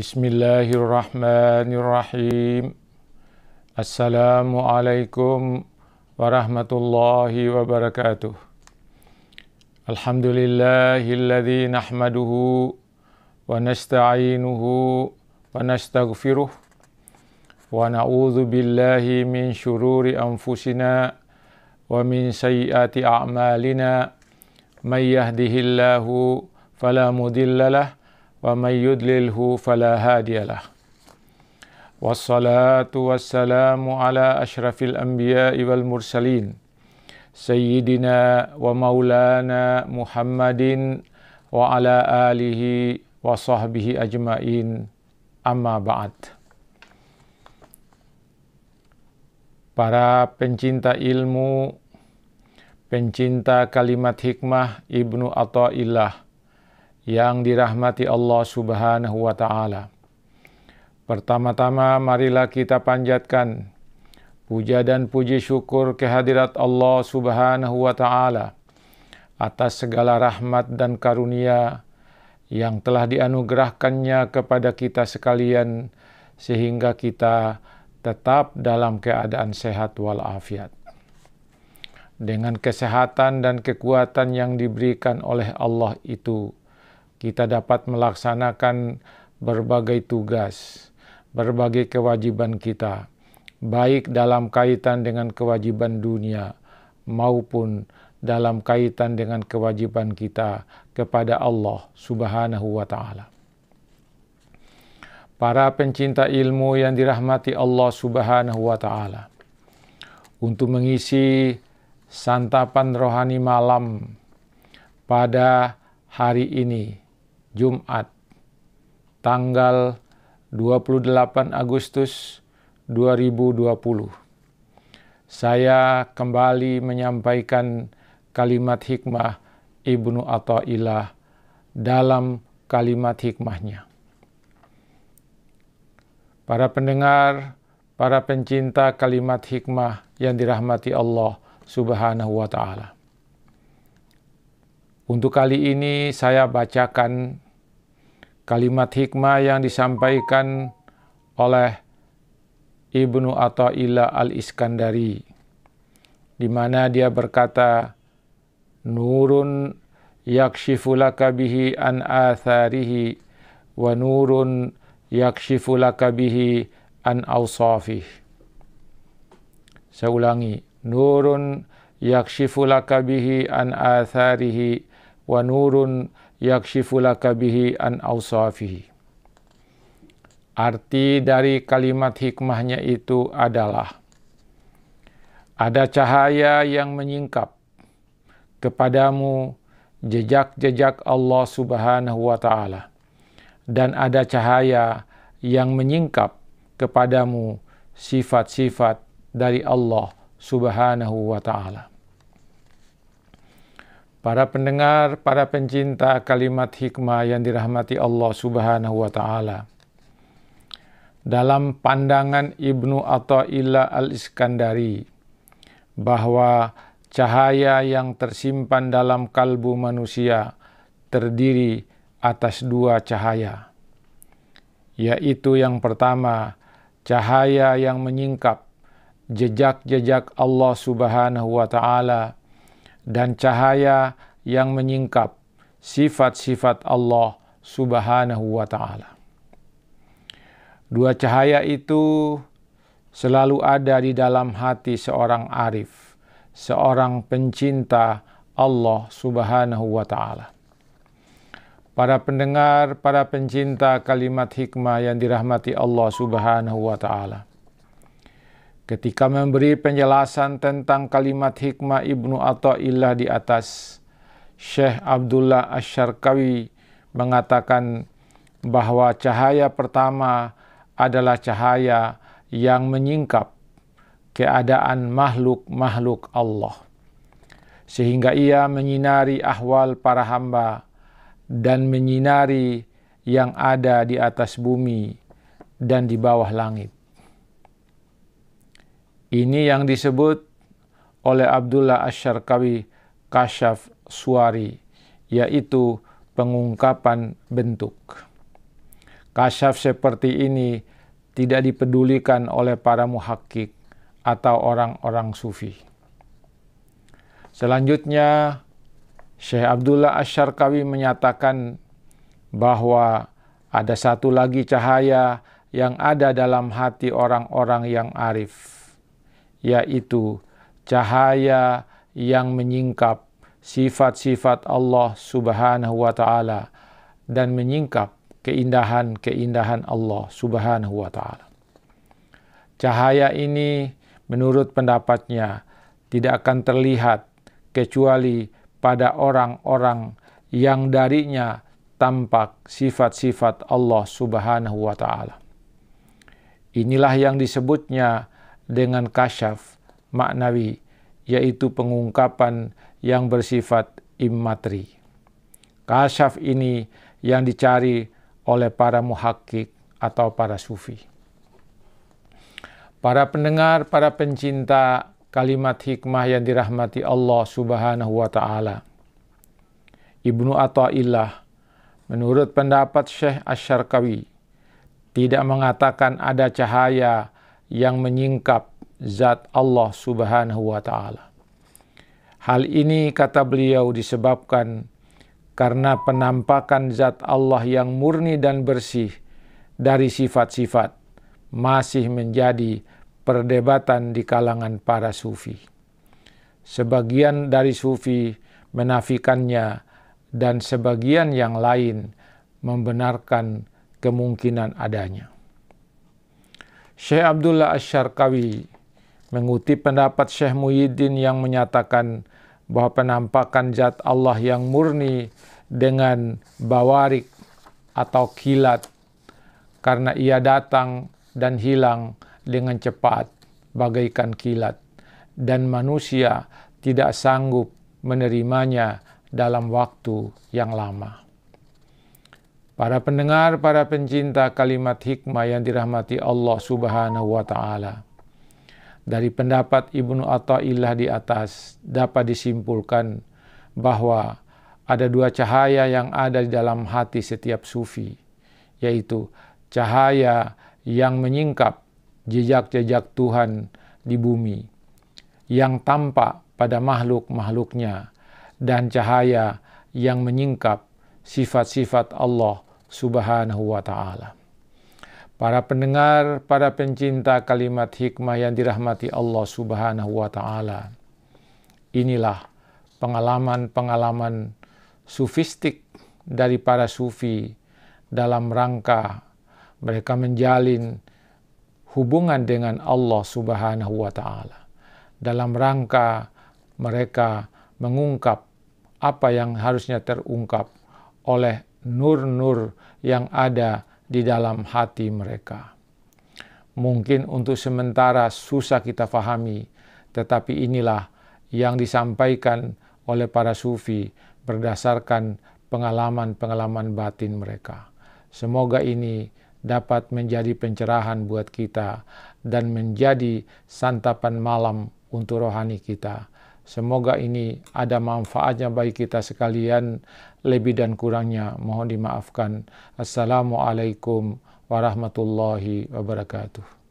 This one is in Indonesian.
Bismillahirrahmanirrahim. Assalamualaikum warahmatullahi wabarakatuh. Alhamdulillahilladzi nahmaduhu wa nasta'inuhu wa nastaghfiruh wa na'udzu billahi min syururi anfusina wa min sayyiati a'malina. May yahdihillahu fala mudhillalah wa may yudlilhu fala hadiyalah. Wassalatu wassalamu ala asyrafil anbiya'i wal mursalin sayyidina wa maulana Muhammadin wa ala alihi wa sahbihi ajmain, amma ba'd. Para pencinta ilmu, pencinta kalimat hikmah Ibnu Athaillah yang dirahmati Allah Subhanahu wa ta'ala. Pertama-tama marilah kita panjatkan puja dan puji syukur kehadirat Allah Subhanahu wa ta'ala atas segala rahmat dan karunia yang telah dianugerahkannya kepada kita sekalian sehingga kita tetap dalam keadaan sehat walafiat. Dengan kesehatan dan kekuatan yang diberikan oleh Allah itu, kita dapat melaksanakan berbagai tugas, berbagai kewajiban kita, baik dalam kaitan dengan kewajiban dunia maupun dalam kaitan dengan kewajiban kita kepada Allah Subhanahu wa ta'ala. Para pencinta ilmu yang dirahmati Allah Subhanahu wa ta'ala, untuk mengisi santapan rohani malam pada hari ini, Jumat, tanggal 28 Agustus 2020. Saya kembali menyampaikan kalimat hikmah Ibnu Athaillah dalam kalimat hikmahnya. Para pendengar, para pencinta kalimat hikmah yang dirahmati Allah Subhanahu wa ta'ala. Untuk kali ini saya bacakan kalimat hikmah yang disampaikan oleh Ibnu Athaillah Al-Iskandari, di mana dia berkata, "Nurun yakshifu laka bihi an atharihi wa nurun yakshifu laka bihi an awsafih." Saya ulangi, nurun yakshifu laka bihi an atharihi wa nurun yakshifu laka bihi an awsafihi. Arti dari kalimat hikmahnya itu adalah ada cahaya yang menyingkap kepadamu jejak-jejak Allah Subhanahu wa ta'ala, dan ada cahaya yang menyingkap kepadamu sifat-sifat dari Allah Subhanahu wa ta'ala. Para pendengar, para pencinta kalimat hikmah yang dirahmati Allah Subhanahu wa ta'ala, dalam pandangan Ibnu Athaillah Al-Iskandari, bahwa cahaya yang tersimpan dalam kalbu manusia terdiri atas dua cahaya, yaitu yang pertama, cahaya yang menyingkap jejak-jejak Allah Subhanahu wa ta'ala, dan cahaya yang menyingkap sifat-sifat Allah Subhanahu wa ta'ala. Dua cahaya itu selalu ada di dalam hati seorang arif, seorang pencinta Allah Subhanahu wa ta'ala. Para pendengar, para pencinta kalimat hikmah yang dirahmati Allah Subhanahu wa ta'ala, ketika memberi penjelasan tentang kalimat hikmah Ibnu Athaillah di atas, Syekh Abdullah Asy-Syarqawi mengatakan bahwa cahaya pertama adalah cahaya yang menyingkap keadaan makhluk-makhluk Allah, sehingga ia menyinari ahwal para hamba dan menyinari yang ada di atas bumi dan di bawah langit. Ini yang disebut oleh Abdullah Asy-Syarqawi kasyaf suwari, yaitu pengungkapan bentuk. Kasyaf seperti ini tidak dipedulikan oleh para muhakkik atau orang-orang sufi. Selanjutnya, Syekh Abdullah Asy-Syarqawi menyatakan bahwa ada satu lagi cahaya yang ada dalam hati orang-orang yang arif, yaitu cahaya yang menyingkap sifat-sifat Allah Subhanahu wa Ta'ala dan menyingkap keindahan-keindahan Allah Subhanahu wa Ta'ala. Cahaya ini menurut pendapatnya tidak akan terlihat kecuali pada orang-orang yang darinya tampak sifat-sifat Allah Subhanahu wa Ta'ala. Inilah yang disebutnya dengan kasyaf maknawi, yaitu pengungkapan yang bersifat immateri. Kasyaf ini yang dicari oleh para muhakkik atau para sufi. Para pendengar, para pencinta kalimat hikmah yang dirahmati Allah Subhanahu wa Ta'ala. Ibnu Athaillah menurut pendapat Syekh Asy-Syarqawi tidak mengatakan ada cahaya yang menyingkap zat Allah Subhanahu wa Ta'ala. Hal ini kata beliau disebabkan karena penampakan zat Allah yang murni dan bersih dari sifat-sifat masih menjadi perdebatan di kalangan para sufi. Sebagian dari sufi menafikannya dan sebagian yang lain membenarkan kemungkinan adanya. Syekh Abdullah Asy-Syarqawi mengutip pendapat Syekh Muhyiddin yang menyatakan bahwa penampakan zat Allah yang murni dengan bawarik atau kilat karena ia datang dan hilang dengan cepat bagaikan kilat dan manusia tidak sanggup menerimanya dalam waktu yang lama. Para pendengar, para pencinta kalimat hikmah yang dirahmati Allah Subhanahu wa Ta'ala. Dari pendapat Ibnu Athaillah di atas dapat disimpulkan bahwa ada dua cahaya yang ada di dalam hati setiap sufi, yaitu cahaya yang menyingkap jejak-jejak Tuhan di bumi, yang tampak pada makhluk-makhluknya, dan cahaya yang menyingkap sifat-sifat Allah Subhanahu wa Ta'ala. Para pendengar, para pencinta kalimat hikmah yang dirahmati Allah Subhanahu wa Ta'ala. Inilah pengalaman-pengalaman sufistik dari para sufi dalam rangka mereka menjalin hubungan dengan Allah Subhanahu wa Ta'ala. Dalam rangka mereka mengungkap apa yang harusnya terungkap oleh nur-nur yang ada di dalam hati mereka. Mungkin untuk sementara susah kita fahami, tetapi inilah yang disampaikan oleh para sufi berdasarkan pengalaman-pengalaman batin mereka. Semoga ini dapat menjadi pencerahan buat kita dan menjadi santapan malam untuk rohani kita. Semoga ini ada manfaatnya bagi kita sekalian. Lebih dan kurangnya mohon dimaafkan. Assalamualaikum warahmatullahi wabarakatuh.